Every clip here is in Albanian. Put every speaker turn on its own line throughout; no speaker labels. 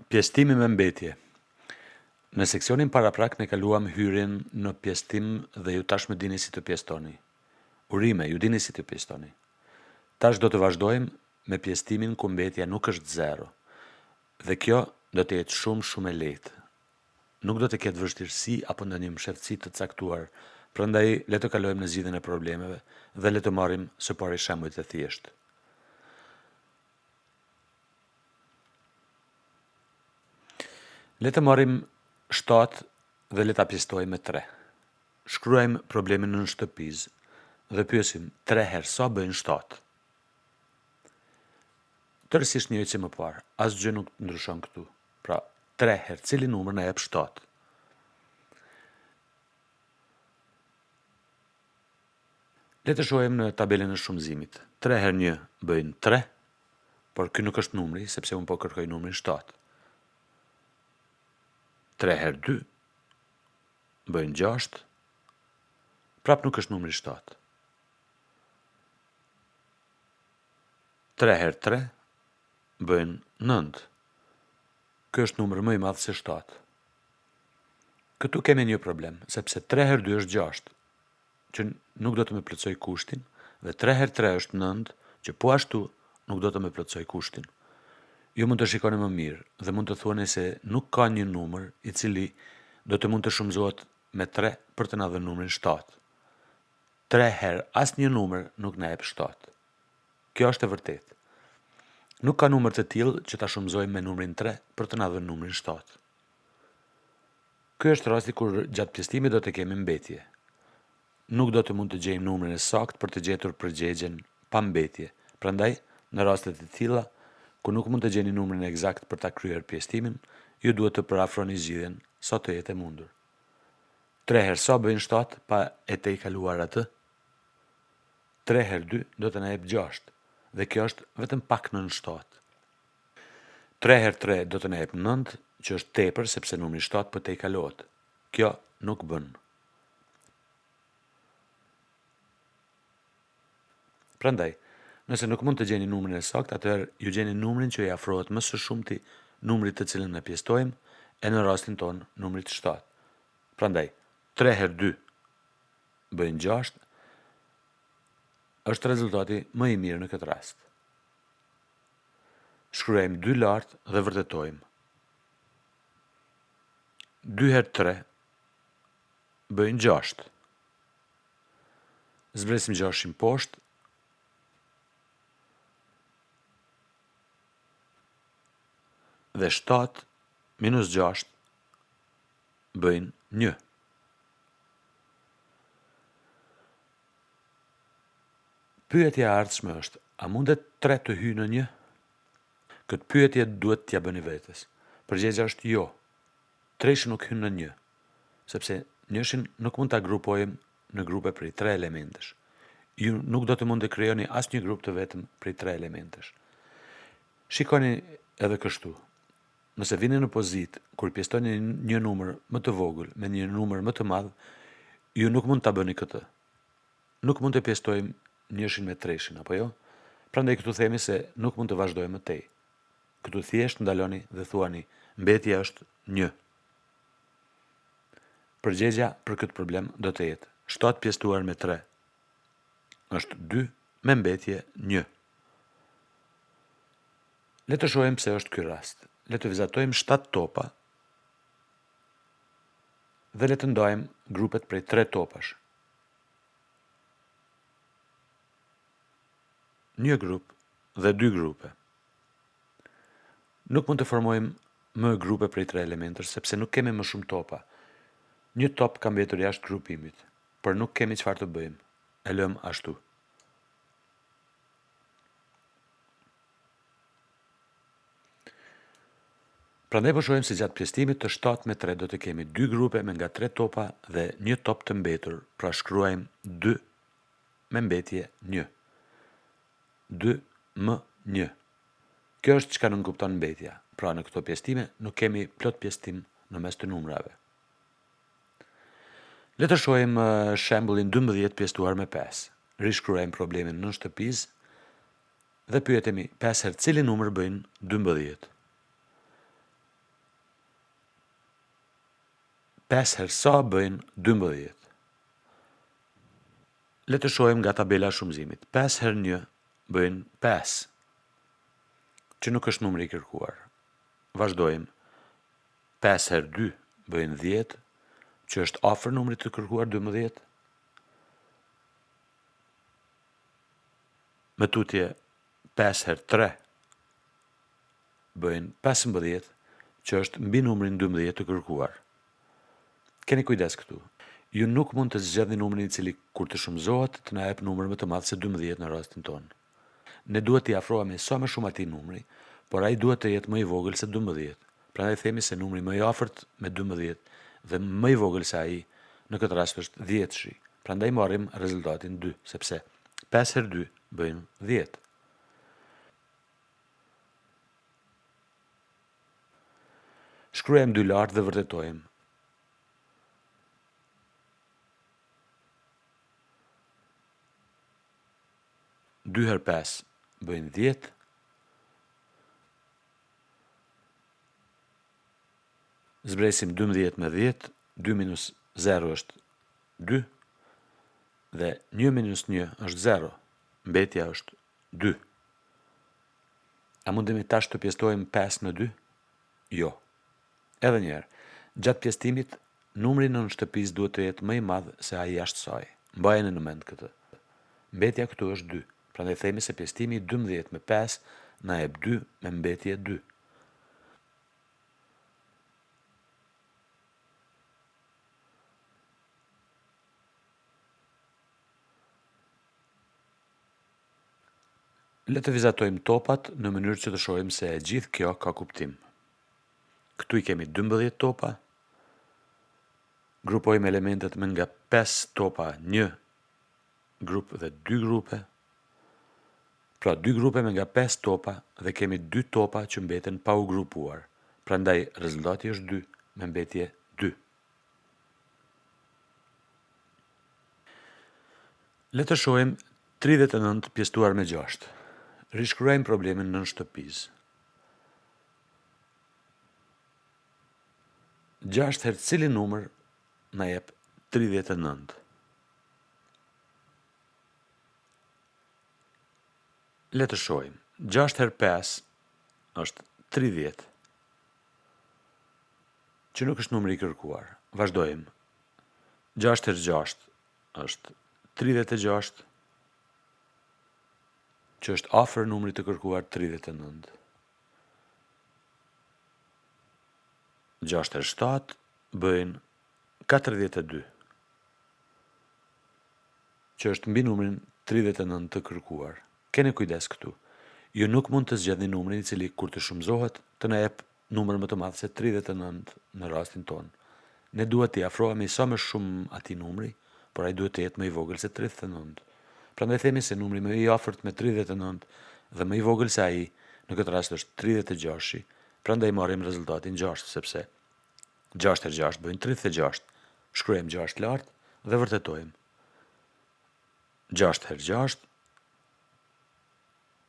Pjesëtimi me mbetje. Në seksionin paraprak ne kaluam hyrjen në pjesëtim dhe ju tash më dini si të pjesëtoni. Urime, ju dini si të pjesëtoni. Tash do të vazhdojmë me pjesëtimin ku mbetja nuk është zero. Dhe kjo do të jetë shumë e lehtë. Nuk do të ketë vështirësi apo ndonjë msheftësi të caktuar. Prandaj le të kalojmë në zgjidhjen e problemeve dhe le të marrim së pari shembuj të thjeshtë. Le të marrim 7 dhe le ta pjesëtojmë me 3. Shkruajmë problemin në shtëpiz dhe pyesim 3 herë sa bëjnë 7. Tërësisht njëjtë si më parë, asgjë nuk ndryshon këtu. Pra, 3 herë cili numër na jep 7. Le të shohim në tabelën e shumëzimit. 3 herë 1 bëjnë 3, por ky nuk është numri, sepse unë po kërkoj numrin 7. 3 herë 2 bëjnë 6, prap nuk është numri 7. 3 herë 3 bëjnë 9. Ky është numër më i madh se 7. Këtu kemi një problem, sepse 3 herë 2 është 6, që nuk do të më plotësoj kushtin, dhe 3 herë 3 është 9, që po ashtu nuk do të më plotësoj kushtin. Ju mund të shikoni më mirë dhe mund të thuani se nuk ka një numër i cili do të mund të shumëzohet me 3 për të na dhënë numrin 7. 3 herë asnjë numër nuk na jep 7. Kjo është e vërtetë. Nuk ka numër të tillë që ta shumëzojmë me numrin 3 për të na dhënë numrin 7. Ky është rasti kur gjatë pjesëtimit do të kemi mbetje. Nuk do të mund të gjejmë numrin e saktë për të gjetur përgjigjen pa mbetje. Prandaj, në rastet e tilla, ku nuk mund të gjeni numrin eksakt për ta kryer pjesëtimin, ju duhet të parafroni zgjidhjen sa të jetë e mundur. 3 herë sa bëjnë 7 pa e tejkaluar atë? 3 herë 2 do të na jep 6, dhe kjo është vetëm pak nën 7. 3 herë 3 do të na jep 9, që është tepër sepse numri 7 po tejkalohet. Kjo nuk bën. Prandaj, nëse nuk mund të gjeni numrin e saktë, atëherë ju gjeni numrin që i afrohet më së shumti numrit të cilën ne pjesëtojmë, e në rastin ton numrit 7. Prandaj, 3 herë 2 bëjnë 6, është rezultati më i mirë në këtë rast. Shkruajmë 2 lart dhe vërtetojmë. 2 herë 3 bëjnë 6. Zbresim 6-in poshtë. Dhe 7 minus 6 bëjnë 1. Pyetja e ardhshme është, a mundet 3 të hyjë në 1? Këtë pyetje duhet t'ja bëni vetes. Përgjigjja është jo. 3 nuk hyn në 1, sepse 1-shin nuk mund ta grupojmë në grupe prej 3 elementesh. Ju nuk do të mund të krijoni asnjë grup të vetëm prej 3 elementesh. Shikoni edhe kështu. Nëse vini në pozitë kur pjesëtoni një numër më të vogël me një numër më të madh, ju nuk mund ta bëni këtë. Nuk mund të pjesëtojmë 1-shin me 3-shin, apo jo? Prandaj këtu themi se nuk mund të vazhdojmë më tej. Këtu thjesht ndaloni dhe thuani mbetja është 1. Përgjigjja për këtë problem do të jetë 7 pjesëtuar me 3 është 2 me mbetje 1. Le të shohim pse është ky rast. Le të vizatojmë 7 topa dhe le të ndajmë grupet prej 3 topash. Një grup dhe 2 grupe. Nuk mund të formojmë më grupe prej 3 elementesh sepse nuk kemi më shumë topa. Një top ka mbetur jashtë grupimit, por nuk kemi çfarë të bëjmë. E lëm ashtu. Prandaj po shohim se gjatë pjesëtimit të 7 me 3 do të kemi 2 grupe me nga 3 topa dhe një top të mbetur, pra shkruajmë 2 me mbetje 1. 2 më 1. Kjo është çka nënkupton mbetja. Pra në këto pjesëtime nuk kemi plot pjesëtim në mes të numrave. Le të shohim shembullin 12 pjesëtuar me 5. Rishkruajmë problemin në shtëpiz dhe pyetemi 5 herë cili numër bëjnë 12. 5 herë sa bëjnë 12. Le të shohim nga tabela e shumëzimit. 5 herë 1 bëjnë 5, që nuk është numri i kërkuar. Vazhdojmë. 5 herë 2 bëjnë 10, që është afër numrit të kërkuar 12. Me tutje 5 herë 3 bëjnë 15, që është mbi numrin 12 të kërkuar. Keni kujdes këtu. Ju nuk mund të zgjedhni numrin i cili kur të shumëzohet të na jep numër më të madh se 12 në rastin tonë. Ne duhet t'i afrohemi sa më shumë atij numri, por ai duhet të jetë më i vogël se 12. Prandaj themi se numri më i afërt me 12 dhe më i vogël se ai në këtë rast është 10-shi. Prandaj marrim rezultatin 2, sepse 5 herë 2 bëjnë 10. Shkruajmë 2 lart dhe vërtetojmë. 2 herë 5 bëjnë 10. Zbresim 12 me 10, 2 minus 0 është 2, dhe 1 minus 1 është 0, mbetja është 2. A mundemi tash të pjestojmë 5 në 2? Jo. Edhe njerë, gjatë pjestimit, numri nën shtëpis duhet të jetë më i madh se ai jashtë saj. Mbajeni në mend këtë. Mbetja këtu është 2. Prandaj themi se pjestimi 12 me 5 na jep 2 me mbetje 2. Le të vizatojmë topat në mënyrë që të shohim se e gjithë kjo ka kuptim. Këtu i kemi 12 topa. Grupojmë elementet me nga 5 topa, 1 grup dhe 2 grupe. Pra 2 grupe me nga 5 topa dhe kemi 2 topa që mbeten pa u grupuar. Prandaj rezultati është 2 me mbetje 2. Le të shohim 39 pjesëtuar me 6. Rishkruajmë problemin nën shtëpis. 6 herë cili numër na jep 39. Le të shohim. 6 herë 5 është 30, që nuk është numri i kërkuar. Vazhdojmë. 6 herë 6 është 36, që është afër numrit të kërkuar 39. 6 herë 7 bëjnë 42, që është mbi numrin 39 të kërkuar. Keni kujdes këtu. Ju nuk mund të zgjedhni numrin i cili kur të shumëzohet të na jep numër më të madh se 39 në rastin tonë. Ne duhet t'i afrohemi sa më shumë atij numri, por ai duhet të jetë më i vogël se 39. Prandaj themi se numri më i afërt me 39 dhe më i vogël se ai në këtë rast është 36-shi. Prandaj marrim rezultatin 6, sepse 6 herë 6 bëjnë 36. Shkruajmë 6 lart dhe vërtetojmë. 6 herë 6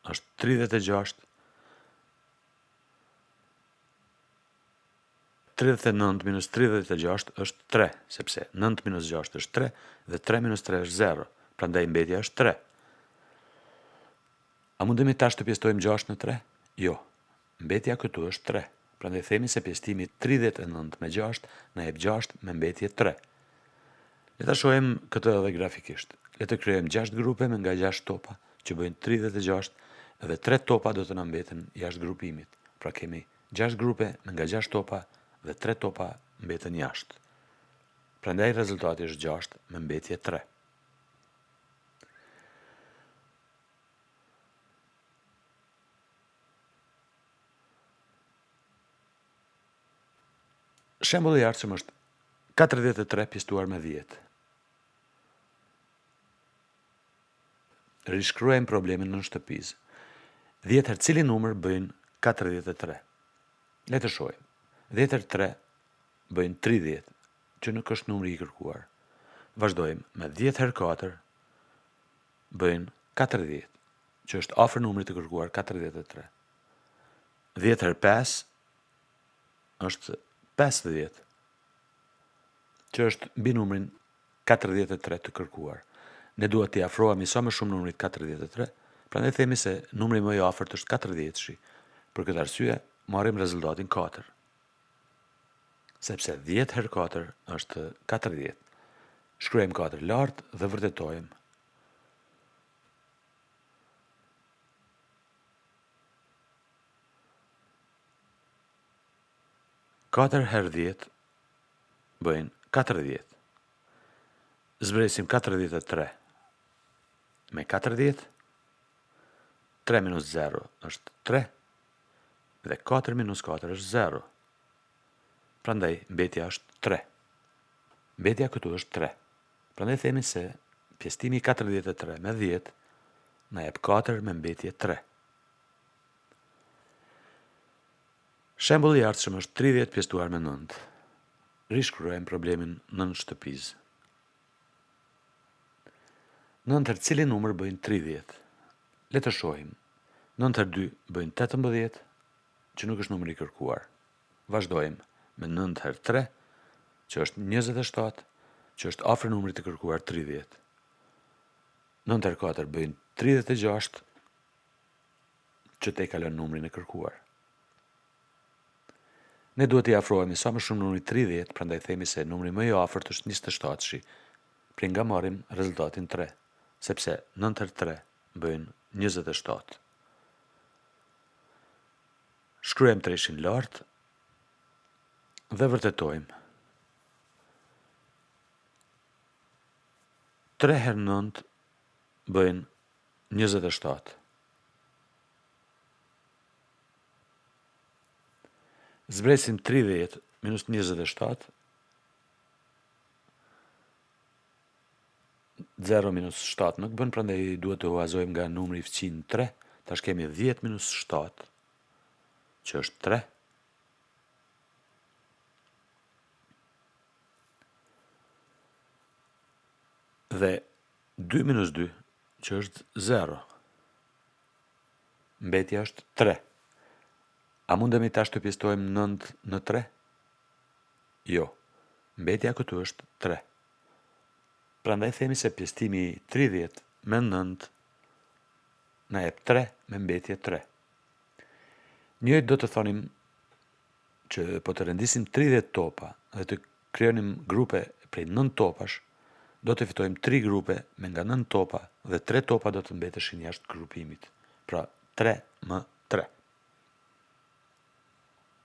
është 36. 39 minus 36 është 3, sepse 9 minus 6 është 3 dhe 3 minus 3 është 0. Prandaj mbetja është 3. A mundemi tash të pjestojmë 6 në 3? Jo. Mbetja këtu është 3. Prandaj themi se pjestimi 39 me 6 na jep 6 me mbetje 3. Le ta shohim këtë edhe grafikisht. Le të krijojmë 6 grupe me nga 6 topa, që bëjnë 36, dhe 3 topa do të na mbeten jashtë grupimit. Pra kemi 6 grupe me nga 6 topa dhe 3 topa mbeten jashtë. Prandaj rezultati është 6 me mbetje 3. Shembulli i ardhshëm është 43 pjesëtuar me 10. Rishkruajmë problemin në shtëpis. 10 herë cili numër bëjnë 43. Le të shohim. 10 herë 3 bëjnë 30, që nuk është numri i kërkuar. Vazhdojmë me 10 herë 4 bëjnë 40, që është afër numrit të kërkuar 43. 10 herë 5 është 50, që është mbi numrin 43 të kërkuar. Ne duhet t'i afrohemi sa më shumë numrit 43, prandaj themi se numri më i afërt është 40-shi. Për këtë arsye, marrim rezultatin 4. Sepse 10 herë 4 është 40. Shkruajmë 4 lart dhe vërtetojmë. Katër herë 10 bëjnë 40. Zbresim 43 me 40. 3 minus 0 është 3. Dhe 4 minus 4 është 0. Prandaj, mbetja është 3. Mbetja këtu është 3. Prandaj themi se pjesëtimi 43 me 10 na jep 4 me mbetje 3. Shembulli i ardhshëm është 30 pjesëtuar me 9. Rishkruajmë problemin 9 shtëpiz. 9 herë cili numër bëjnë 30? Le të shohim. 9 herë 2 bëjnë 18, që nuk është numri i kërkuar. Vazhdojmë me 9 herë 3, që është 27, që është afër numrit të kërkuar 30. 9 herë 4 bëjnë 36, që te kalon numrin e kërkuar. Ne duhet t'i afrohemi sa më shumë numrit 30, prandaj themi se numri më i afërt është 27-shi. Pra nga marrim rezultatin 3, sepse 9 herë 3 bëjnë 27. Shkruajmë 3-shin lart dhe vërtetojmë. 3 herë 9 bëjnë 27. Zbresim 30 minus 27. 0 minus 7 nuk bën, prandaj duhet të huazojmë nga numri i fëqin 3. Tash kemi 10 minus 7, që është 3. Dhe 2 minus 2, që është 0. Mbetja është 3. A mundemi tash të pjestojmë 9 në 3? Jo. Mbetja këtu është 3. Prandaj themi se pjesëtimi 30 me 9 na jep 3 me mbetje 3. Njëjtë do të thonim që po të rendisim 30 topa dhe të krijonim grupe prej 9 topash, do të fitojmë 3 grupe me nga 9 topa dhe 3 topa do të mbeteshin jashtë grupimit. Pra 3 më